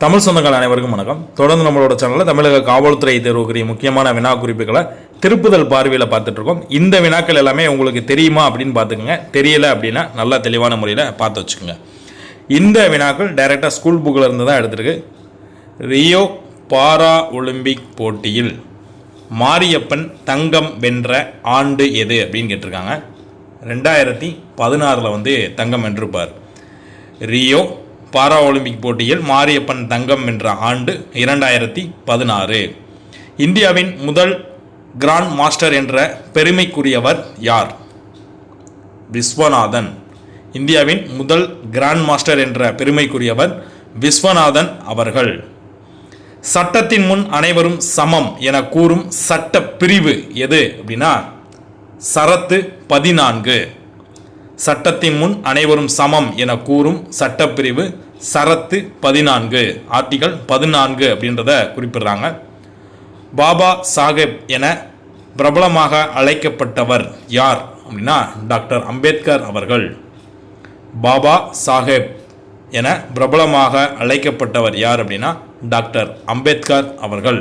தமிழ் சொந்தங்கள் அனைவருக்கும் வணக்கம். தொடர்ந்து நம்மளோட சேனலில் தமிழக காவல்துறை தேர்வுக்குரிய முக்கியமான வினா குறிப்புகளை திருப்புதல் பார்வையில் பார்த்துட்டு இருக்கோம். இந்த வினாக்கள் எல்லாமே உங்களுக்கு தெரியுமா அப்படின்னு பார்த்துக்கோங்க. தெரியல அப்படின்னா நல்லா தெளிவான முறையில் பார்த்து வச்சுக்கோங்க. இந்த வினாக்கள் டைரெக்டாக ஸ்கூல் புக்கில் இருந்து தான் எடுத்திருக்கு. ரியோ பாரா ஒலிம்பிக் போட்டியில் மாரியப்பன் தங்கம் வென்ற ஆண்டு எது அப்படின்னு கேட்டிருக்காங்க. 2016 தங்கம் வென்றிருப்பார். ரியோ பாரா ஒலிம்பிக் போட்டியில் மாரியப்பன் தங்கம் வென்ற ஆண்டு 2016. இந்தியாவின் முதல் கிராண்ட் மாஸ்டர் என்ற பெருமைக்குரியவர் யார்? விஸ்வநாதன். இந்தியாவின் முதல் கிராண்ட் மாஸ்டர் என்ற பெருமைக்குரியவர் விஸ்வநாதன் அவர்கள். சட்டத்தின் முன் அனைவரும் சமம் என கூறும் சட்ட பிரிவு எது அப்படின்னா சரத்து 14. சட்டத்தின் முன் அனைவரும் சமம் என கூறும் சட்டப்பிரிவு சரத்து 14, ஆர்டிகல் 14 அப்படின்றத குறிப்பிடுறாங்க. பாபா சாஹேப் என பிரபலமாக அழைக்கப்பட்டவர் யார் அப்படின்னா டாக்டர் அம்பேத்கர் அவர்கள். பாபா சாஹேப் என பிரபலமாக அழைக்கப்பட்டவர் யார் அப்படின்னா டாக்டர் அம்பேத்கர் அவர்கள்.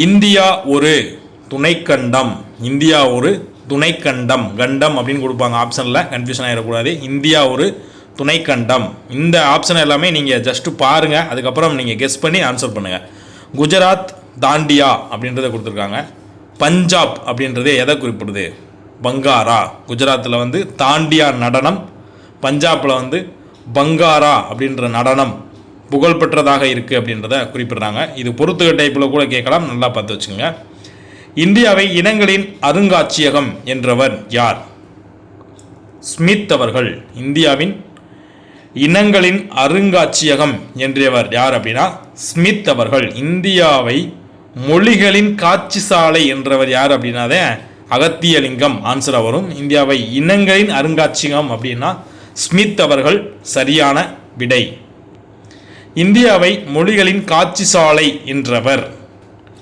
இந்தியா ஒரு துணைக்கண்டம். இந்தியா ஒரு துணைக்கண்டம். கண்டம் அப்படின்னு கொடுப்பாங்க ஆப்ஷனில், கன்ஃபியூஷன் ஆகிடக்கூடாது. இந்தியா ஒரு துணைக்கண்டம். இந்த ஆப்ஷன் எல்லாமே நீங்கள் ஜஸ்ட்டு பாருங்கள், அதுக்கப்புறம் நீங்கள் கெஸ் பண்ணி ஆன்சர் பண்ணுங்கள். குஜராத் தாண்டியா அப்படின்றத கொடுத்துருக்காங்க. பஞ்சாப் அப்படின்றது எதை குறிப்பிடுது? பங்காரா. குஜராத்தில் தாண்டியா நடனம், பஞ்சாபில் பங்காரா அப்படின்ற நடனம் புகழ்பெற்றதாக இருக்குது அப்படின்றத குறிப்பிடுறாங்க. இது பொறுத்துக டைப்பில் கூட கேட்கலாம், நல்லா பார்த்து வச்சுக்கோங்க. இந்தியாவை இனங்களின் அருங்காட்சியகம் என்றவர் யார்? ஸ்மித் அவர்கள். இந்தியாவின் இனங்களின் அருங்காட்சியகம் என்றவர் யார் அப்படின்னா ஸ்மித் அவர்கள். இந்தியாவை மொழிகளின் காட்சி சாலை என்றவர் யார் அப்படின்னாதே அகத்தியலிங்கம் ஆன்சராக வரும். இந்தியாவை இனங்களின் அருங்காட்சியகம் அப்படின்னா ஸ்மித் அவர்கள் சரியான விடை. இந்தியாவை மொழிகளின் காட்சி சாலை என்றவர்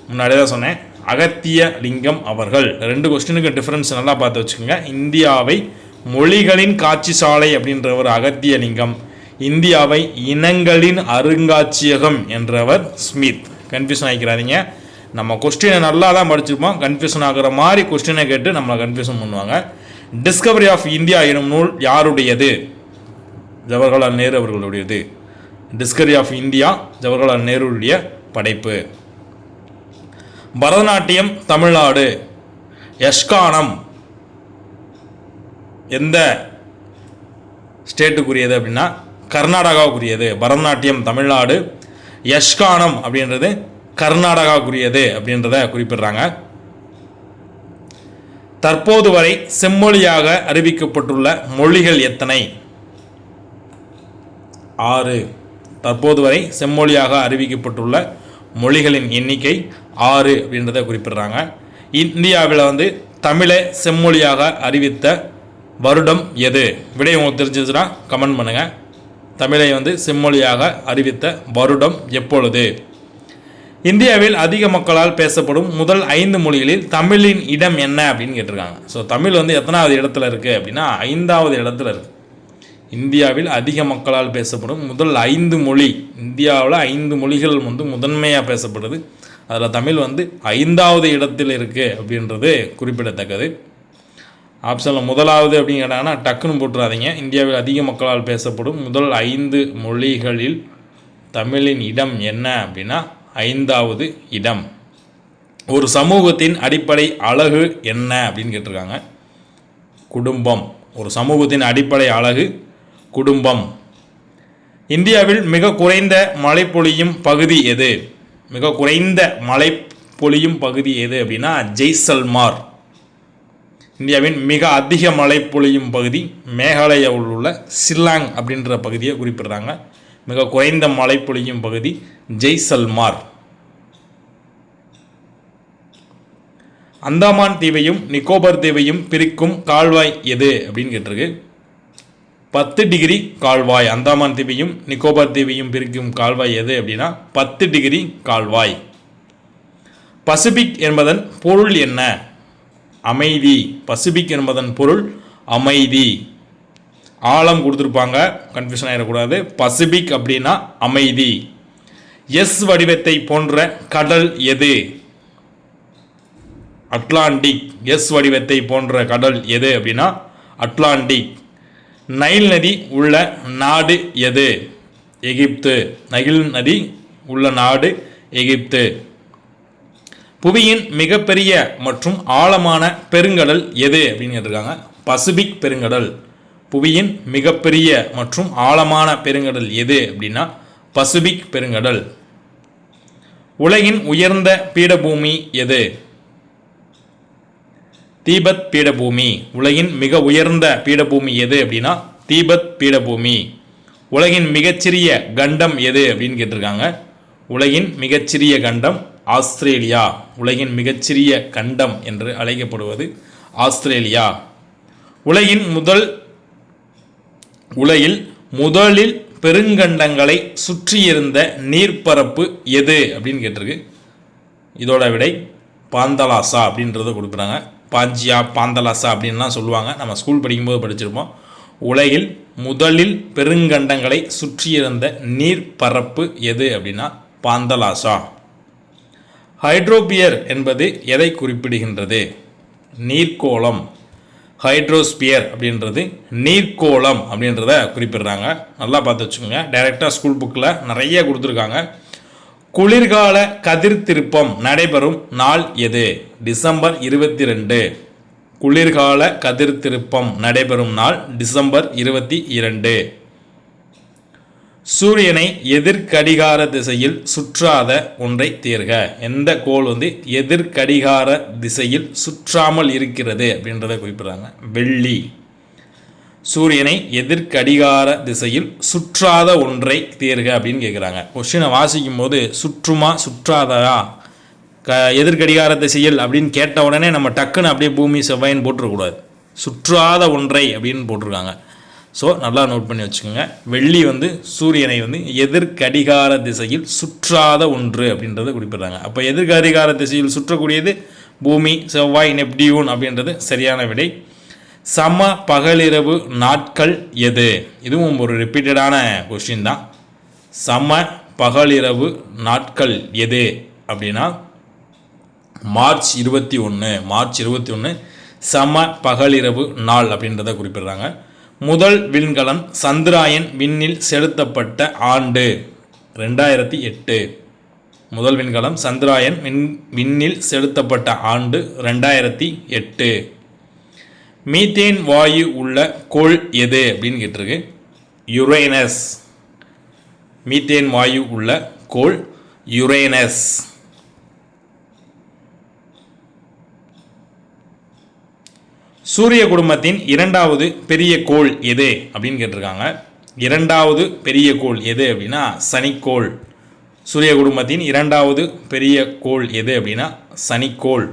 முன்னாடியே தான் சொன்னேன், அகத்திய லிங்கம் அவர்கள். 2 கொஸ்டினுக்கு டிஃபரன்ஸ் நல்லா பார்த்து வச்சுக்கோங்க. இந்தியாவை மொழிகளின் காட்சி சாலை அப்படின்றவர் அகத்திய லிங்கம், இந்தியாவை இனங்களின் அருங்காட்சியகம் என்றவர் ஸ்மித். கன்ஃபியூஷன் ஆகிக்கிறாதீங்க. நம்ம கொஸ்டினை நல்லா தான் படிச்சிருப்போம், கன்ஃபியூஷன் ஆகிற மாதிரி கொஸ்டினை கேட்டு நம்மளை கன்ஃபியூஷன் பண்ணுவாங்க. டிஸ்கவரி ஆஃப் இந்தியா எனும் நூல் யாருடையது? ஜவஹர்லால் நேரு அவர்களுடையது. டிஸ்கவரி ஆஃப் இந்தியா ஜவஹர்லால் நேருடைய படைப்பு. பரதநாட்டியம் தமிழ்நாடு யஷ்கானம் எந்த ஸ்டேட்டுக்குரியது அப்படின்னா கர்நாடகாவுக்குரியது. பரதநாட்டியம் தமிழ்நாடு, யஷ்கானம் அப்படின்றது கர்நாடகாவுக்குரியது அப்படின்றத குறிப்பிடுறாங்க. தற்போது வரை செம்மொழியாக அறிவிக்கப்பட்டுள்ள மொழிகள் எத்தனை? 6. தற்போது வரை செம்மொழியாக அறிவிக்கப்பட்டுள்ள மொழிகளின் எண்ணிக்கை 6 அப்படின்றத குறிப்பிடுறாங்க. இந்தியாவில் தமிழை செம்மொழியாக அறிவித்த வருடம் எது? விடை உங்களுக்கு தெரிஞ்சிச்சுன்னா கமெண்ட் பண்ணுங்கள். தமிழை செம்மொழியாக அறிவித்த வருடம் எப்பொழுது? இந்தியாவில் அதிக மக்களால் பேசப்படும் முதல் 5 மொழிகளில் தமிழின் இடம் என்ன அப்படின்னு கேட்டிருக்காங்க. ஸோ தமிழ் எத்தனாவது இடத்துல இருக்குது அப்படின்னா 5வது இடத்துல இருக்குது. இந்தியாவில் அதிக மக்களால் பேசப்படும் முதல் 5 மொழி. இந்தியாவில் 5 மொழிகள் முதன்மையாக பேசப்படுது. அதில் தமிழ் 5வது இடத்தில் இருக்குது அப்படின்றது குறிப்பிடத்தக்கது. ஆப்ஷனில் முதலாவது அப்படின்னு கேட்டாங்கன்னா டக்குன்னு போட்டுறாதீங்க. இந்தியாவில் அதிக மக்களால் பேசப்படும் முதல் 5 மொழிகளில் தமிழின் இடம் என்ன அப்படின்னா 5வது இடம். ஒரு சமூகத்தின் அடிப்படை அழகு என்ன அப்படின்னு கேட்டிருக்காங்க. குடும்பம். ஒரு சமூகத்தின் அடிப்படை அழகு குடும்பம். இந்தியாவில் மிக குறைந்த மழை பொழியும் பகுதி எது? மிக குறைந்த மழை பொழியும் பகுதி எது அப்படின்னா ஜெய்சல்மார். இந்தியாவின் மிக அதிக மழை பொழியும் பகுதி மேகாலயாவில் உள்ள ஷில்லாங் அப்படின்ற பகுதியை குறிப்பிடுறாங்க. மிக குறைந்த மழை பொழியும் பகுதி ஜெய்சல்மார். அந்தமான் தீவையும் நிக்கோபர் தீவையும் பிரிக்கும் கால்வாய் எது அப்படின்னு கேட்டிருக்கு. 10 டிகிரி கால்வாய். அந்தமான் தீவையும் நிக்கோபார் தீவையும் பிரிக்கும் கால்வாய் எது அப்படின்னா 10 டிகிரி கால்வாய். பசிபிக் என்பதன் பொருள் என்ன? அமைதி. பசிபிக் என்பதன் பொருள் அமைதி. ஆழம் கொடுத்துருப்பாங்க, கன்ஃபியூஷன் ஆகிடக்கூடாது. பசிபிக் அப்படின்னா அமைதி. எஸ் வடிவத்தை போன்ற கடல் எது? அட்லாண்டிக். எஸ் வடிவத்தை போன்ற கடல் எது அப்படின்னா அட்லாண்டிக். நைல் நதி உள்ள நாடு எது? எகிப்து. நைல் நதி உள்ள நாடு எகிப்து. புவியின் மிகப்பெரிய மற்றும் ஆழமான பெருங்கடல் எது அப்படின்னு கேட்டிருக்காங்க. பசிபிக் பெருங்கடல். புவியின் மிகப்பெரிய மற்றும் ஆழமான பெருங்கடல் எது அப்படின்னா பசிபிக் பெருங்கடல். உலகின் உயர்ந்த பீடபூமி எது? தீபத் பீடபூமி. உலகின் மிக உயர்ந்த பீடபூமி எது அப்படின்னா தீபத் பீடபூமி. உலகின் மிகச்சிறிய கண்டம் எது அப்படின்னு கேட்டிருக்காங்க. உலகின் மிகச்சிறிய கண்டம் ஆஸ்திரேலியா. உலகின் மிகச்சிறிய கண்டம் என்று அழைக்கப்படுவது ஆஸ்திரேலியா. உலகில் முதலில் பெருங்கண்டங்களை சுற்றியிருந்த நீர்ப்பரப்பு எது அப்படின்னு கேட்டிருக்கு. இதோட விடை பாந்தலாசா அப்படின்றத கொடுக்குறாங்க. பாஞ்சியா, பாந்தலாசா அப்படின்லாம் சொல்லுவாங்க. நம்ம ஸ்கூல் படிக்கும்போது படிச்சிருப்போம். உலகில் முதலில் பெருங்கண்டங்களை சுற்றியிருந்த நீர்ப்பரப்பு எது அப்படின்னா பாந்தலாசா. ஹைட்ரோபியர் என்பது எதை குறிப்பிடுகின்றது? நீர்க்கோளம். ஹைட்ரோஸ்பியர் அப்படின்றது நீர்க்கோளம் அப்படின்றத குறிப்பிடுறாங்க. நல்லா பார்த்து வச்சுக்கோங்க. டைரெக்டாக ஸ்கூல் புக்கில் நிறைய கொடுத்துருக்காங்க. குளிர்கால கதிர் திருப்பம் நடைபெறும் நாள் எது? டிசம்பர் 22. குளிர்கால கதிர் திருப்பம் நடைபெறும் நாள் டிசம்பர் 22. சூரியனை எதிர்கடிகார திசையில் சுற்றாத ஒன்றை தேர்க. எந்த கோள் எதிர்கடிகார திசையில் சுற்றாமல் இருக்கிறது அப்படின்றத குறிப்பிடுறாங்க. வெள்ளி. சூரியனை எதிர்கடிகார திசையில் சுற்றாத ஒன்றை தேர்க அப்படின்னு கேட்குறாங்க. கொஸ்டினை வாசிக்கும் போது சுற்றுமா சுற்றாதா எதிர்கடிகார திசையில் அப்படின்னு கேட்ட உடனே நம்ம டக்குன்னு அப்படியே பூமி செவ்வாயின்னு போட்டுருக்கூடாது. சுற்றாத ஒன்றை அப்படின்னு போட்டிருக்காங்க. ஸோ நல்லா நோட் பண்ணி வச்சுக்கோங்க. வெள்ளி சூரியனை எதிர்கடிகார திசையில் சுற்றாத ஒன்று அப்படின்றத குறிப்பிடுறாங்க. அப்போ எதிர்கடிகார திசையில் சுற்றக்கூடியது பூமி, செவ்வாய், நெப்டியூன் அப்படின்றது சரியான விடை. சம பகலிரவு நாட்கள் எது? இதுவும் ஒரு ரிப்பீட்டடான கொஸ்டின் தான். சம பகலிரவு நாட்கள் எது அப்படின்னா மார்ச் 21. மார்ச் 21 சம பகலிரவு நாள் அப்படின்றத குறிப்பிடுறாங்க. முதல் விண்கலம் சந்திராயன் விண்ணில் செலுத்தப்பட்ட ஆண்டு 2008. முதல் விண்கலம் சந்திராயன் விண்ணில் செலுத்தப்பட்ட ஆண்டு 2008. மீத்தேன் வாயு உள்ள கோள் எது அப்படின்னு கேட்டிருக்கு. யுரேனஸ். மீத்தேன் வாயு உள்ள கோள் யுரேனஸ். சூரிய குடும்பத்தின் இரண்டாவது பெரிய கோள் எது அப்படின்னு கேட்டிருக்காங்க. இரண்டாவது பெரிய கோள் எது அப்படின்னா சனிக்கோள். சூரிய குடும்பத்தின் இரண்டாவது பெரிய கோள் எது அப்படின்னா சனிக்கோள்.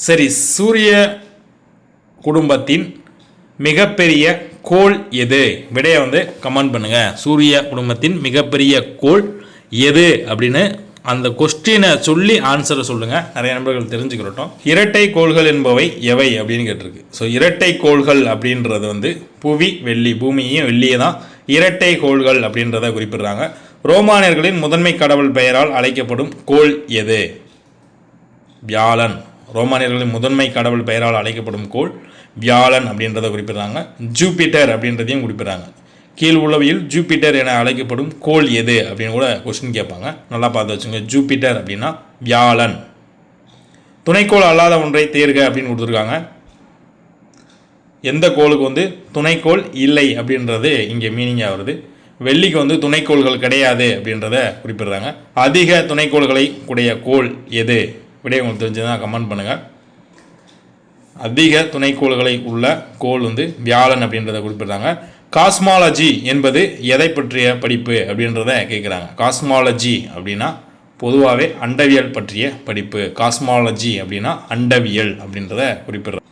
சரி, சூரிய குடும்பத்தின் மிகப்பெரிய கோள் எது? விடையை கமெண்ட் பண்ணுங்க. சூரிய குடும்பத்தின் மிகப்பெரிய கோள் எது அப்படின்னு அந்த கொஸ்டினை சொல்லி ஆன்சரை சொல்லுங்கள். நிறைய நண்பர்கள் தெரிஞ்சுக்கிறட்டும். இரட்டை கோள்கள் என்பவை எவை அப்படின்னு கேட்டிருக்கு. ஸோ இரட்டை கோள்கள் அப்படின்றது புவி, வெள்ளி. பூமியையும் வெள்ளியை தான் இரட்டை கோள்கள் அப்படின்றத குறிப்பிடுறாங்க. ரோமானியர்களின் முதன்மை கடவுள் பெயரால் அழைக்கப்படும் கோள் எது? வியாழன். ரோமானியர்களின் முதன்மை கடவுள் பெயரால் அழைக்கப்படும் கோள் வியாழன் அப்படின்றத குறிப்பிடுறாங்க. ஜூபிட்டர் அப்படின்றதையும் குறிப்பிடுறாங்க. கீழ் உளவியில் ஜூபிட்டர் என அழைக்கப்படும் கோள் எது அப்படின்னு கூட கொஸ்டின் கேட்பாங்க. நல்லா பார்த்து வச்சுங்க. ஜூபிட்டர் அப்படின்னா வியாழன். துணைக்கோள் அல்லாத ஒன்றை தேர்க அப்படின்னு கொடுத்துருக்காங்க. எந்த கோளுக்கு துணைக்கோள் இல்லை அப்படின்றது இங்கே மீனிங்காக வருது. வெள்ளிக்கு துணைக்கோள்கள் கிடையாது அப்படின்றத குறிப்பிடுறாங்க. அதிக துணைக்கோள்களை உடைய கோள் எது? விடைய உங்களுக்கு தெரிஞ்சதுன்னா கமெண்ட் பண்ணுங்கள். அதிக துணைக்கோள்களை உள்ள கோள் வியாழன் அப்படின்றத குறிப்பிடுறாங்க. காஸ்மாலஜி என்பது எதை பற்றிய படிப்பு அப்படின்றத கேட்குறாங்க. காஸ்மாலஜி அப்படின்னா பொதுவாகவே அண்டவியல் பற்றிய படிப்பு. காஸ்மாலஜி அப்படின்னா அண்டவியல் அப்படின்றத குறிப்பிடுறாங்க.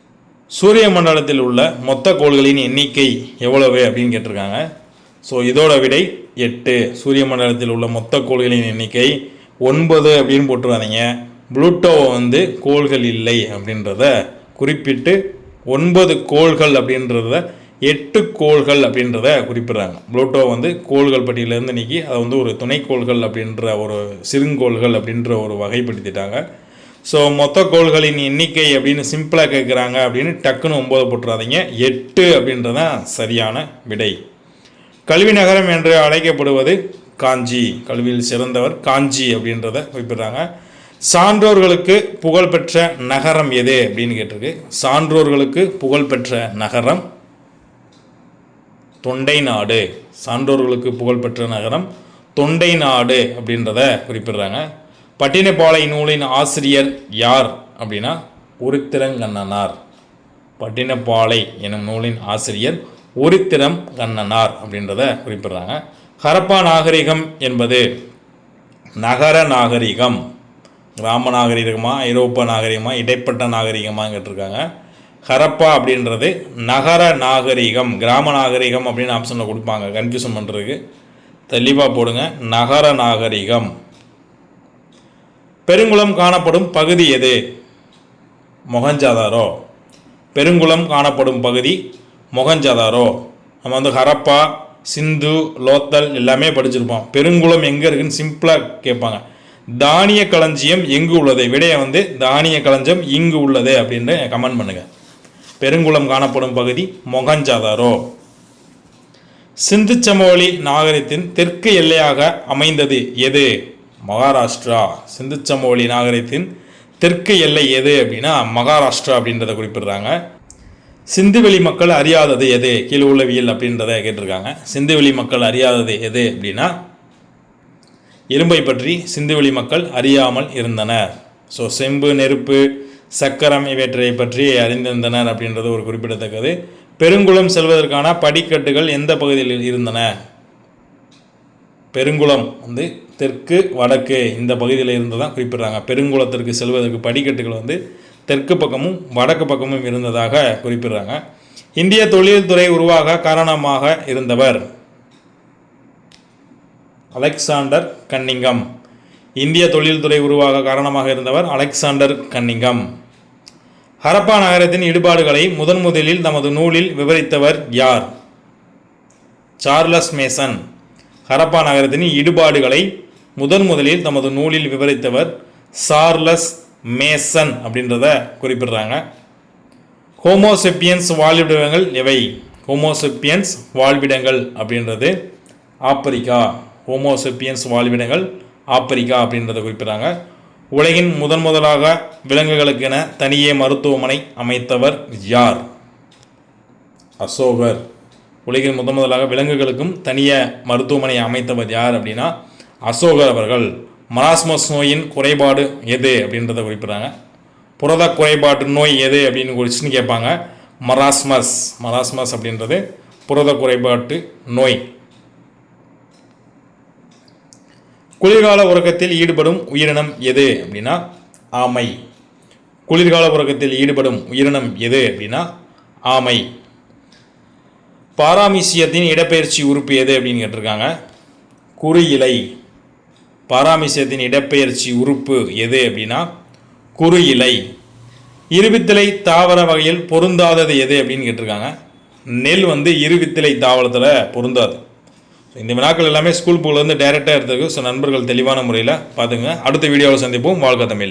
சூரிய மண்டலத்தில் உள்ள மொத்த கோள்களின் எண்ணிக்கை எவ்வளவு அப்படின்னு கேட்டிருக்காங்க. ஸோ இதோட விடை 8. சூரிய மண்டலத்தில் உள்ள மொத்த கோள்களின் எண்ணிக்கை 9 அப்படின்னு போட்டுருவாங்க. புளூட்டோவை கோள்கள் இல்லை அப்படின்றத குறிப்பிட்டு 9 கோள்கள் அப்படின்றத 8 கோள்கள் அப்படின்றத குறிப்பிடுறாங்க. புளூட்டோ வந்து கோள்கள் பட்டியலிருந்து நீக்கி அதை வந்து ஒரு துணைக்கோள்கள் அப்படின்ற ஒரு சிறுங்கோள்கள் அப்படின்ற ஒரு வகைப்படுத்திட்டாங்க. ஸோ மொத்த கோள்களின் எண்ணிக்கை அப்படின்னு சிம்பிளாக கேட்குறாங்க அப்படின்னு டக்குன்னு 9 போட்டுறாதீங்க. 8 அப்படின்றதான் சரியான விடை. கல்வி நகரம் என்று அழைக்கப்படுவது காஞ்சி. கல்வியில் சிறந்தவர் காஞ்சி அப்படின்றத குறிப்பிடுறாங்க. சான்றோர்களுக்கு புகழ்பெற்ற நகரம் எது அப்படின்னு கேட்டிருக்கு. சான்றோர்களுக்கு புகழ்பெற்ற நகரம் தொண்டை நாடு. சான்றோர்களுக்கு புகழ்பெற்ற நகரம் தொண்டை நாடு அப்படின்றத குறிப்பிடுறாங்க. பட்டினப்பாலை நூலின் ஆசிரியர் யார் அப்படின்னா உருத்திரங்கண்ணனார். பட்டினப்பாலை எனும் நூலின் ஆசிரியர் உருத்திரங்கண்ணனார் அப்படின்றத குறிப்பிடுறாங்க. ஹரப்பா நாகரிகம் என்பது நகர நாகரிகம், கிராம நாகரிகமா, ஐரோப்பா நாகரிகமா, இடைப்பட்ட நாகரிகமாக கேட்டிருக்காங்க. ஹரப்பா அப்படின்றது நகர நாகரிகம். கிராம நாகரிகம் அப்படின்னு ஆப்ஷனில் கொடுப்பாங்க, கன்ஃபியூஷன் பண்ணுறதுக்கு. தெளிவாக போடுங்க, நகர நாகரிகம். பெருங்குளம் காணப்படும் பகுதி எது? மொஹஞ்சதாரோ. பெருங்குளம் காணப்படும் பகுதி மொஹஞ்சதாரோ. நம்ம வந்து ஹரப்பா, சிந்து, லோத்தல் எல்லாமே படிச்சிருப்போம். பெருங்குளம் எங்கே இருக்குன்னு சிம்பிளாக கேட்பாங்க. தானிய களஞ்சியம் எங்கு உள்ளது? விடையை வந்து தானிய களஞ்சியம் இங்கு உள்ளது அப்படின்னு கமெண்ட் பண்ணுங்கள். பெருங்குளம் காணப்படும் பகுதி மொஹஞ்சதாரோ. சிந்து சமவெளி நாகரிகத்தின் தெற்கு எல்லையாக அமைந்தது எது? மகாராஷ்டிரா. சிந்து சமவெளி நாகரிகத்தின் தெற்கு எல்லை எது அப்படின்னா மகாராஷ்டிரா அப்படின்றத குறிப்பிடுறாங்க. சிந்துவெளி மக்கள் அறியாதது எது? கீழே உள்ளவியல் அப்படின்றத கேட்டிருக்காங்க. சிந்துவெளி மக்கள் அறியாதது எது அப்படின்னா இரும்பை பற்றி சிந்துவெளி மக்கள் அறியாமல் இருந்தனர். ஸோ செம்பு, நெருப்பு, சக்கரம் இவற்றை பற்றி அறிந்திருந்தனர் அப்படின்றது ஒரு குறிப்பிடத்தக்கது. பெருங்குளம் செல்வதற்கான படிக்கட்டுகள் எந்த பகுதியில் இருந்தன? பெருங்குளம் வந்து தெற்கு, வடக்கு இந்த பகுதியில் இருந்ததான் குறிப்பிடுறாங்க. பெருங்குளத்திற்கு செல்வதற்கு படிக்கட்டுகள் வந்து தெற்கு பக்கமும் வடக்கு பக்கமும் இருந்ததாக குறிப்பிடுறாங்க. இந்திய தொழில்துறை உருவாக காரணமாக இருந்தவர் அலெக்சாண்டர் கன்னிங்கம். இந்திய தொழில்துறை உருவாக காரணமாக இருந்தவர் அலெக்சாண்டர் கன்னிங்கம். ஹரப்பா நகரத்தின் இடிபாடுகளை முதலில் நமது நூலில் விவரித்தவர் யார்? Charles Mason. ஹரப்பா நகரத்தின் இடிபாடுகளை முதலில் தமது நூலில் விவரித்தவர் சார்லஸ் மேசன் அப்படின்றத குறிப்பிடுறாங்க. ஹோமோசெப்பியன்ஸ் வாழ்விடங்கள் எவை? ஹோமோசெப்பியன்ஸ் வாழ்விடங்கள் அப்படின்றது ஆப்பிரிக்கா. ஹோமோசெப்பியன்ஸ் வாழ்விடங்கள் ஆப்பிரிக்கா அப்படின்றத குறிப்பிடுறாங்க. உலகின் முதலாக விலங்குகளுக்கென தனியே மருத்துவமனை அமைத்தவர் யார்? அசோகர். உலகின் முதலாக விலங்குகளுக்கும் தனிய மருத்துவமனை அமைத்தவர் யார் அப்படின்னா அசோகர் அவர்கள். மராஸ்மஸ் நோயின் குறைபாடு எது அப்படின்றத குறிப்பிடுறாங்க. புரத குறைபாட்டு நோய் எது அப்படின்னு கொஸ்டின் கேட்பாங்க. மராஸ்மஸ் அப்படின்றது புரத குறைபாட்டு நோய். குளிர்கால உறக்கத்தில் ஈடுபடும் உயிரினம் எது அப்படின்னா ஆமை. குளிர்கால உறக்கத்தில் ஈடுபடும் உயிரினம் எது அப்படின்னா ஆமை. பாராமீசியத்தின் இடப்பெயர்ச்சி உறுப்பு எது அப்படின்னு கேட்டிருக்காங்க. குறுஇலை. பாராமீசியத்தின் இடப்பெயர்ச்சி உறுப்பு எது அப்படின்னா குறுஇலை. இருவித்திலை தாவர வகையில் பொருந்தாதது எது அப்படின்னு கேட்டிருக்காங்க. நெல் வந்து இருவித்திலை தாவரத்தில் பொருந்தாது. இந்த வினாக்கள் எல்லாமே ஸ்கூல் புக்லேருந்து டைரெக்டாக எடுத்துருக்கு. ஸோ நண்பர்கள் தெளிவான முறையில் பார்த்துங்க. அடுத்த வீடியோவில் சந்திப்போம். வாழ்க தமிழ்.